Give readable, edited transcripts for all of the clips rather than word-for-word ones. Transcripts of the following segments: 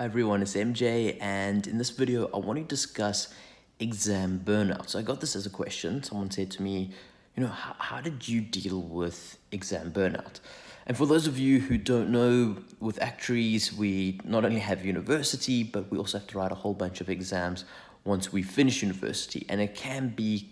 Hi everyone, it's MJ, and in this video I want to discuss exam burnout. So I got this as a question. Someone said to me, how did you deal with exam burnout? And for those of you who don't know, with actuaries, we not only have university, but we also have to write a whole bunch of exams once we finish university, and it can be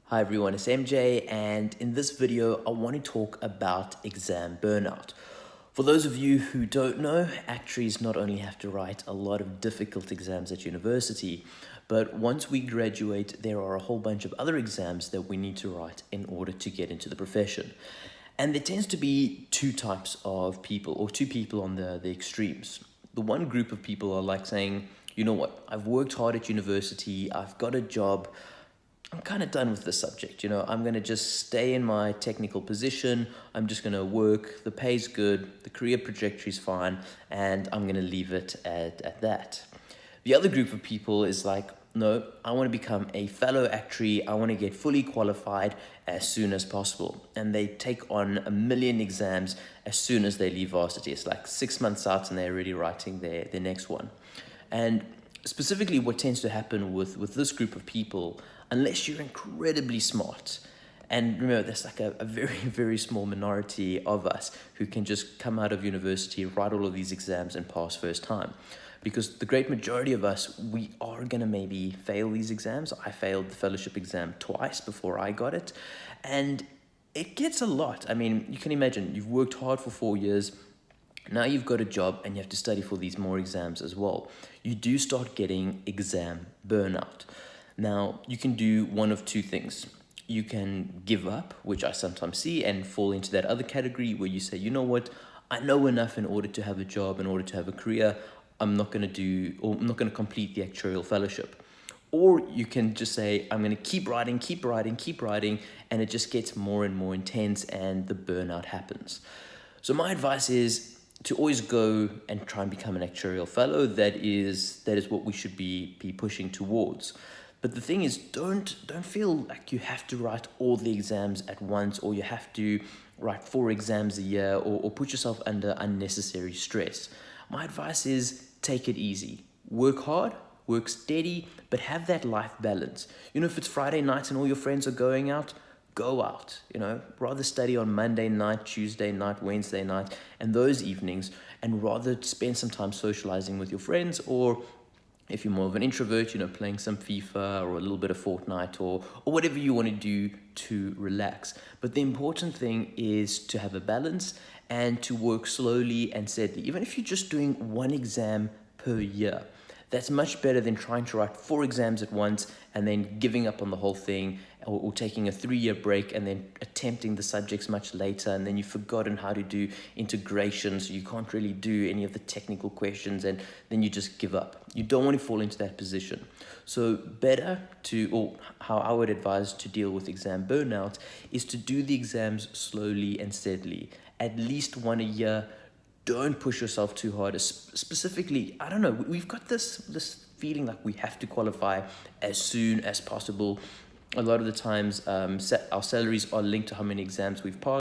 Hi everyone, it's MJ, and in this video I want to talk about exam burnout. For those of you who don't know, actuaries not only have to write a lot of difficult exams at university, but once we graduate there are a whole bunch of other exams that we need to write in order to get into the profession. And there tends to be two types of people, or two people on the extremes. The one group of people are like saying, you know what, I've worked hard at university, I've got a job, I'm kind of done with this subject, I'm going to just stay in my technical position, I'm just going to work, the pay's good, the career trajectory is fine, and I'm going to leave it at that. The other group of people is like, no, I want to become a fellow actuary, I want to get fully qualified as soon as possible. And they take on 1 million exams as soon as they leave varsity. It's like 6 months out and they're already writing their next one. And specifically what tends to happen with this group of people, unless you're incredibly smart, and remember there's like a very, very small minority of us who can just come out of university, write all of these exams and pass first time. Because the great majority of us, we are going to maybe fail these exams. I failed the fellowship exam twice before I got it. And it gets a lot. I mean, you can imagine, you've worked hard for 4 years, now you've got a job and you have to study for these more exams as well. You do start getting exam burnout. Now, you can do one of two things. You can give up, which I sometimes see, and fall into that other category where you say, you know what, I know enough in order to have a job, in order to have a career. I'm not going to complete the actuarial fellowship. Or you can just say, I'm going to keep writing, and it just gets more and more intense and the burnout happens. So my advice is to always go and try and become an actuarial fellow. That is what we should be pushing towards. But the thing is, don't feel like you have to write all the exams at once, or you have to write 4 exams a year, or put yourself under unnecessary stress. My advice is take it easy. Work hard, work steady, but have that life balance. If it's Friday night and all your friends are going out, go out, rather study on Monday night, Tuesday night, Wednesday night, and those evenings, and rather spend some time socializing with your friends, or if you're more of an introvert, playing some FIFA or a little bit of Fortnite or whatever you want to do to relax. But the important thing is to have a balance and to work slowly and steadily. Even if you're just doing 1 exam per year, that's much better than trying to write 4 exams at once and then giving up on the whole thing, or taking a 3-year break and then attempting the subjects much later, and then you've forgotten how to do integration, so you can't really do any of the technical questions, and then you just give up. You don't want to fall into that position. So how I would advise to deal with exam burnout is to do the exams slowly and steadily, at least 1 a year. Don't push yourself too hard. Specifically, I don't know, we've got this feeling like we have to qualify as soon as possible. A lot of the times, our salaries are linked to how many exams we've passed.